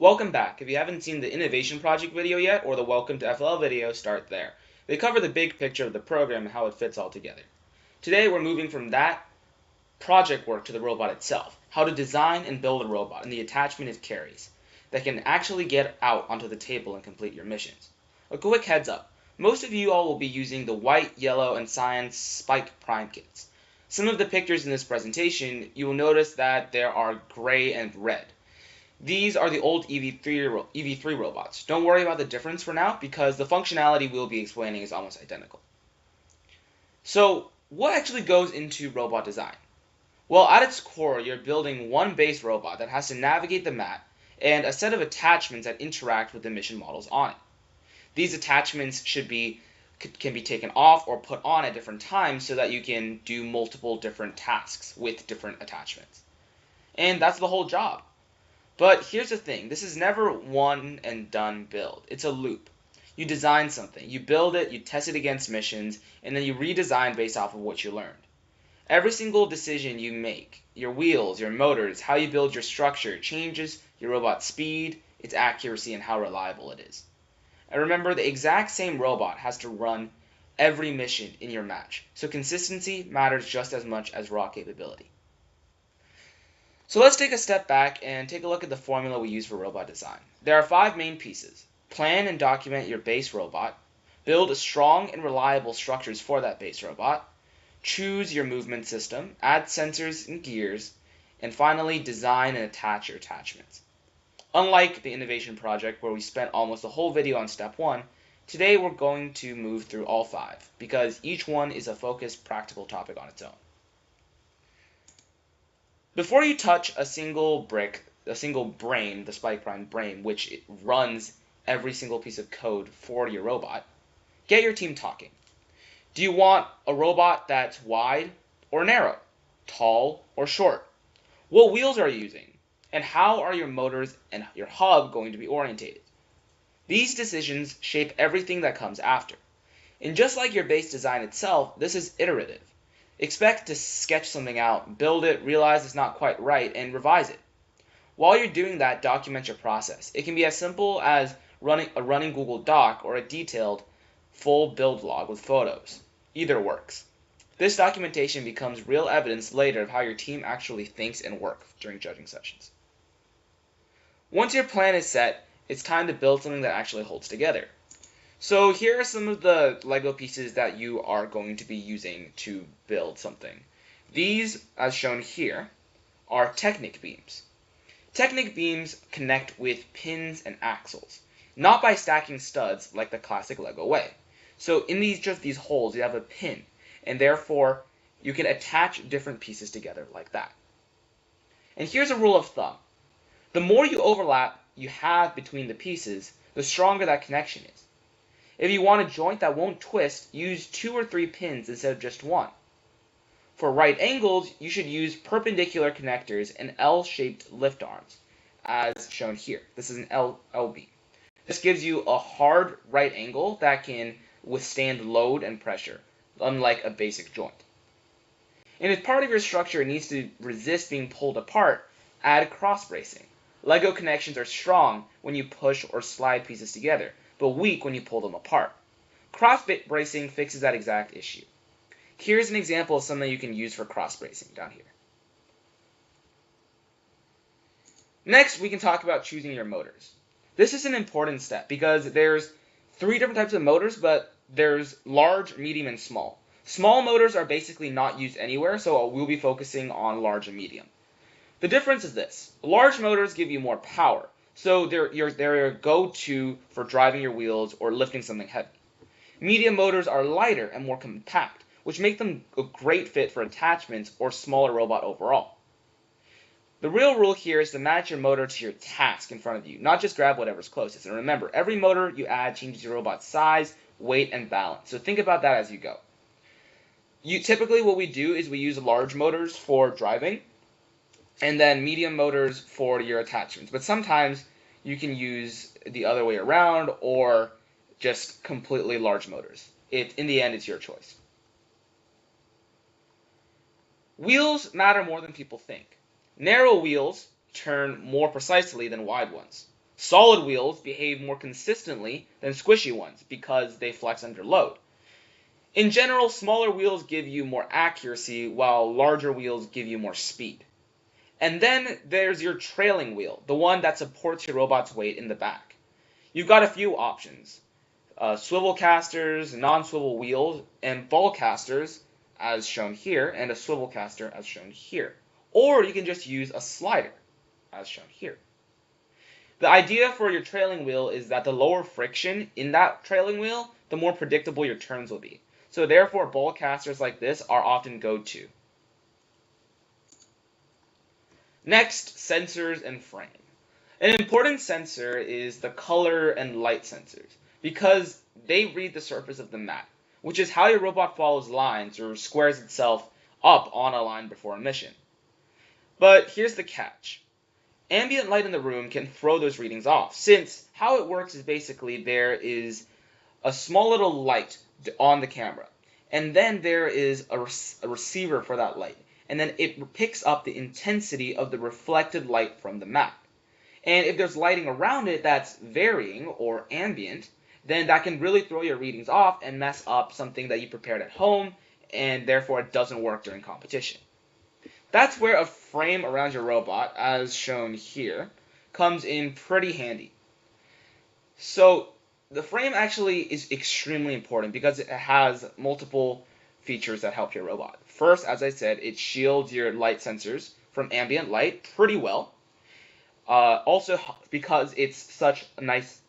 Welcome back. If you haven't seen the Innovation Project video yet, or the Welcome to FLL video, start there. They cover the big picture of the program and how it fits all together. Today we're moving from that project work to the robot itself, how to design and build a robot and the attachment it carries that can actually get out onto the table and complete your missions. A quick heads up, most of you all will be using the white, yellow, and cyan Spike Prime kits. Some of the pictures in this presentation, you will notice that there are gray and red. These are the old EV3 robots. Don't worry about the difference for now because the functionality we'll be explaining is almost identical. So, what actually goes into robot design? Well, at its core, you're building one base robot that has to navigate the map and a set of attachments that interact with the mission models on it. These attachments can be taken off or put on at different times so that you can do multiple different tasks with different attachments. And that's the whole job. But here's the thing, this is never one and done build. It's a loop. You design something, you build it, you test it against missions, and then you redesign based off of what you learned. Every single decision you make, your wheels, your motors, how you build your structure, changes your robot's speed, its accuracy, and how reliable it is. And remember, the exact same robot has to run every mission in your match, so consistency matters just as much as raw capability. So let's take a step back and take a look at the formula we use for robot design. There are 5 main pieces. Plan and document your base robot. Build strong and reliable structures for that base robot. Choose your movement system. Add sensors and gears. And finally, design and attach your attachments. Unlike the Innovation Project, where we spent almost the whole video on step 1, today we're going to move through all 5, because each one is a focused, practical topic on its own. Before you touch a single brick, a single brain, the Spike Prime brain, which it runs every single piece of code for your robot, get your team talking. Do you want a robot that's wide or narrow, tall or short? What wheels are you using? And how are your motors and your hub going to be orientated? These decisions shape everything that comes after. And just like your base design itself, this is iterative. Expect to sketch something out, build it, realize it's not quite right, and revise it. While you're doing that, document your process. It can be as simple as running a running Google Doc or a detailed full build log with photos. Either works. This documentation becomes real evidence later of how your team actually thinks and works during judging sessions. Once your plan is set, it's time to build something that actually holds together. So here are some of the Lego pieces that you are going to be using to build something. These, as shown here, are Technic beams. Technic beams connect with pins and axles, not by stacking studs like the classic Lego way. So in just these holes, you have a pin, and therefore you can attach different pieces together like that. And here's a rule of thumb. The more you overlap you have between the pieces, the stronger that connection is. If you want a joint that won't twist, use 2 or 3 pins instead of just 1. For right angles, you should use perpendicular connectors and L-shaped lift arms, as shown here. This is an L beam. This gives you a hard right angle that can withstand load and pressure, unlike a basic joint. And if part of your structure needs to resist being pulled apart, add cross bracing. Lego connections are strong when you push or slide pieces together, but weak when you pull them apart. Cross bracing fixes that exact issue. Here's an example of something you can use for cross bracing down here. Next, we can talk about choosing your motors. This is an important step because there's 3 different types of motors, but there's large, medium, and small. Small motors are basically not used anywhere, so we'll be focusing on large and medium. The difference is this. Large motors give you more power. So they're your go-to for driving your wheels or lifting something heavy. Medium motors are lighter and more compact, which make them a great fit for attachments or smaller robot overall. The real rule here is to match your motor to your task in front of you, not just grab whatever's closest. And remember, every motor you add changes your robot's size, weight, and balance. So think about that as you go. Typically what we do is we use large motors for driving, and then medium motors for your attachments. But sometimes you can use the other way around or just completely large motors. In the end, it's your choice. Wheels matter more than people think. Narrow wheels turn more precisely than wide ones. Solid wheels behave more consistently than squishy ones because they flex under load. In general, smaller wheels give you more accuracy, while larger wheels give you more speed. And then there's your trailing wheel, the one that supports your robot's weight in the back. You've got a few options. Swivel casters, non-swivel wheels, and ball casters, as shown here, and a swivel caster, as shown here. Or you can just use a slider, as shown here. The idea for your trailing wheel is that the lower friction in that trailing wheel, the more predictable your turns will be. So therefore, ball casters like this are often go-to. Next, sensors and frame. An important sensor is the color and light sensors, because they read the surface of the mat, which is how your robot follows lines or squares itself up on a line before a mission. But here's the catch. Ambient light in the room can throw those readings off, since how it works is basically there is a small little light on the camera, and then there is a receiver for that light, and then it picks up the intensity of the reflected light from the mat. And if there's lighting around it that's varying or ambient, then that can really throw your readings off and mess up something that you prepared at home, and therefore it doesn't work during competition. That's where a frame around your robot, as shown here, comes in pretty handy. So the frame actually is extremely important because it has multiple features that help your robot. First, as I said, it shields your light sensors from ambient light pretty well. Also, because it's such a nice,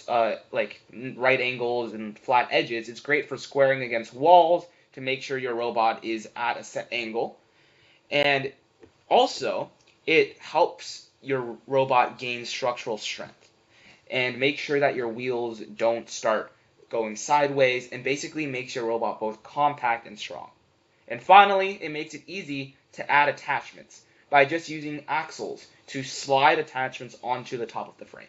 right angles and flat edges, it's great for squaring against walls to make sure your robot is at a set angle. And also, it helps your robot gain structural strength and make sure that your wheels don't start going sideways, and basically makes your robot both compact and strong. And finally, it makes it easy to add attachments by just using axles to slide attachments onto the top of the frame.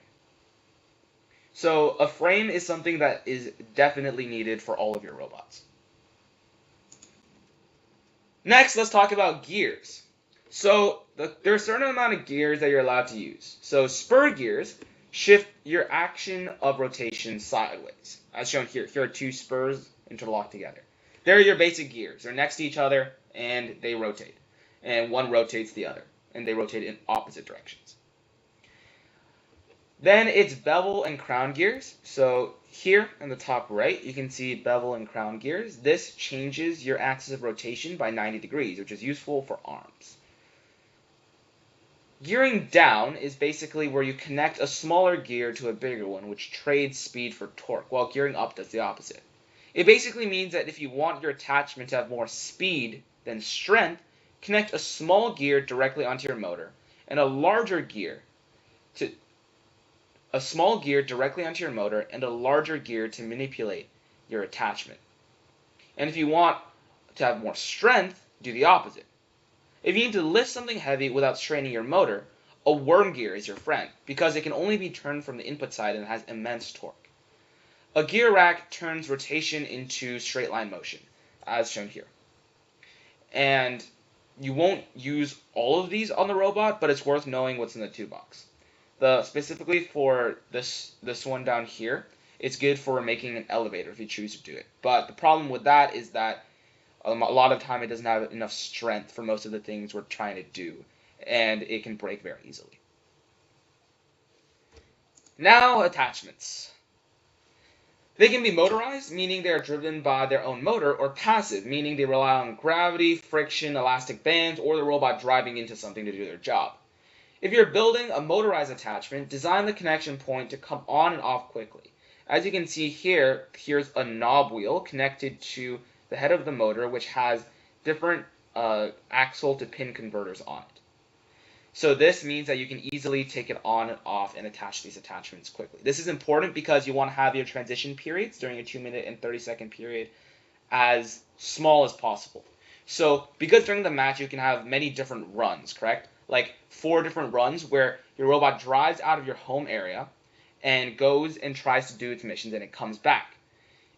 So a frame is something that is definitely needed for all of your robots. Next, let's talk about gears. So there are a certain amount of gears that you're allowed to use. So spur gears shift your action of rotation sideways, as shown here. Here are two spurs interlocked together. They're your basic gears. They're next to each other, and they rotate. And one rotates the other, and they rotate in opposite directions. Then it's bevel and crown gears. So here in the top right, you can see bevel and crown gears. This changes your axis of rotation by 90 degrees, which is useful for arms. Gearing down is basically where you connect a smaller gear to a bigger one, which trades speed for torque, while gearing up does the opposite. It basically means that if you want your attachment to have more speed than strength, connect a small gear directly onto your motor and a larger gear to manipulate your attachment. And if you want to have more strength, do the opposite. If you need to lift something heavy without straining your motor, a worm gear is your friend, because it can only be turned from the input side and has immense torque. A gear rack turns rotation into straight line motion, as shown here. And you won't use all of these on the robot, but it's worth knowing what's in the toolbox. Specifically for this one down here, it's good for making an elevator if you choose to do it. But the problem with that is that a lot of time it doesn't have enough strength for most of the things we're trying to do, and it can break very easily. Now, attachments. They can be motorized, meaning they are driven by their own motor, or passive, meaning they rely on gravity, friction, elastic bands, or the robot driving into something to do their job. If you're building a motorized attachment, design the connection point to come on and off quickly. As you can see here, here's a knob wheel connected to the head of the motor, which has different axle to pin converters on it. So this means that you can easily take it on and off and attach these attachments quickly. This is important because you want to have your transition periods during a 2-minute and 30-second period as small as possible. So because during the match you can have many different runs, correct? Like 4 different runs where your robot drives out of your home area and goes and tries to do its missions, and it comes back.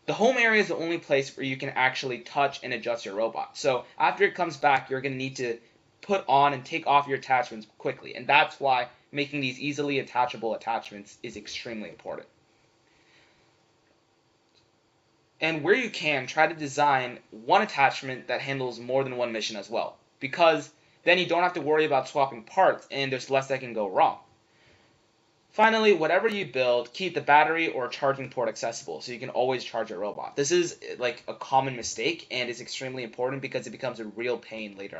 The home area is the only place where you can actually touch and adjust your robot. So after it comes back, you're going to need to put on and take off your attachments quickly. And that's why making these easily attachable attachments is extremely important. And where you can, try to design one attachment that handles more than one mission as well, because then you don't have to worry about swapping parts and there's less that can go wrong. Finally, whatever you build, keep the battery or charging port accessible so you can always charge your robot. This is like a common mistake and is extremely important because it becomes a real pain later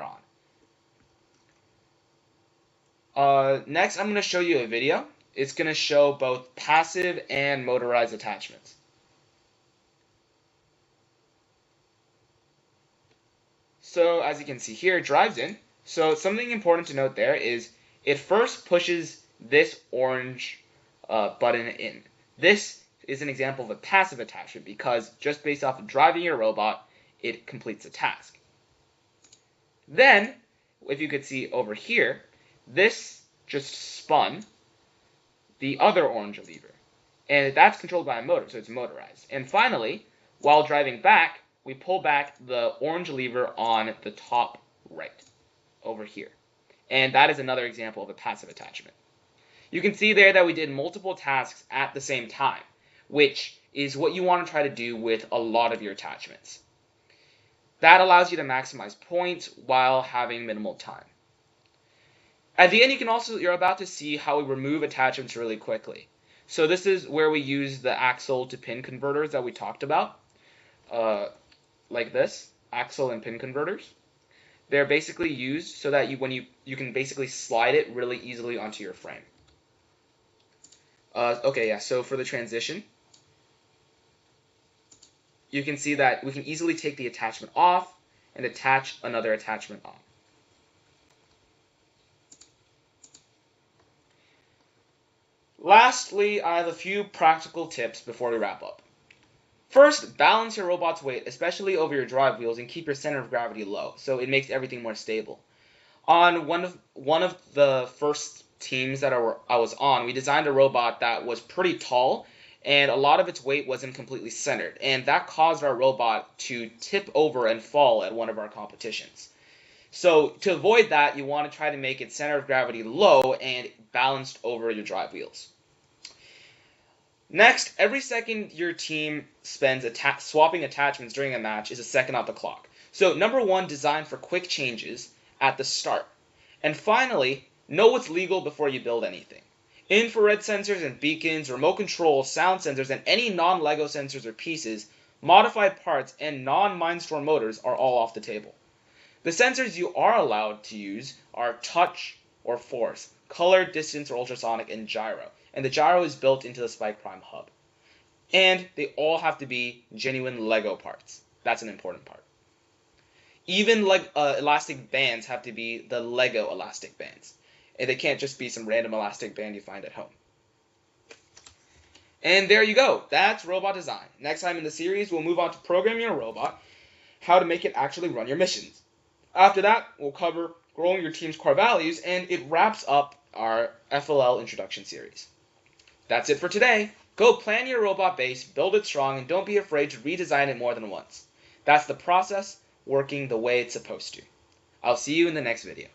on. Next, I'm going to show you a video. It's going to show both passive and motorized attachments. So as you can see here, it drives in. So something important to note there is it first pushes this orange button in. This is an example of a passive attachment because just based off of driving your robot, it completes a task. Then, if you could see over here, this just spun the other orange lever. And that's controlled by a motor, so it's motorized. And finally, while driving back, we pull back the orange lever on the top right, over here. And that is another example of a passive attachment. You can see there that we did multiple tasks at the same time, which is what you want to try to do with a lot of your attachments. That allows you to maximize points while having minimal time. At the end, you're about to see how we remove attachments really quickly. So this is where we use the axle to pin converters that we talked about. Like this, axle and pin converters. They're basically used so that you can basically slide it really easily onto your frame. So for the transition, you can see that we can easily take the attachment off and attach another attachment on. Lastly, I have a few practical tips before we wrap up. First, balance your robot's weight, especially over your drive wheels, and keep your center of gravity low, so it makes everything more stable. On one of the first teams that I was on, we designed a robot that was pretty tall, and a lot of its weight wasn't completely centered, and that caused our robot to tip over and fall at one of our competitions. So to avoid that, you want to try to make its center of gravity low and balanced over your drive wheels. Next, every second your team spends swapping attachments during a match is a second off the clock. So number one, design for quick changes at the start. And finally, know what's legal before you build anything. Infrared sensors and beacons, remote control, sound sensors, and any non-LEGO sensors or pieces, modified parts, and non-Mindstorm motors are all off the table. The sensors you are allowed to use are touch or force, color, distance, or ultrasonic, and gyro. And the gyro is built into the Spike Prime hub. And they all have to be genuine LEGO parts. That's an important part. Even elastic bands have to be the LEGO elastic bands. And they can't just be some random elastic band you find at home. And there you go. That's robot design. Next time in the series, we'll move on to programming your robot, how to make it actually run your missions. After that, we'll cover growing your team's core values, and it wraps up our FLL introduction series. That's it for today. Go plan your robot base, build it strong, and don't be afraid to redesign it more than once. That's the process working the way it's supposed to. I'll see you in the next video.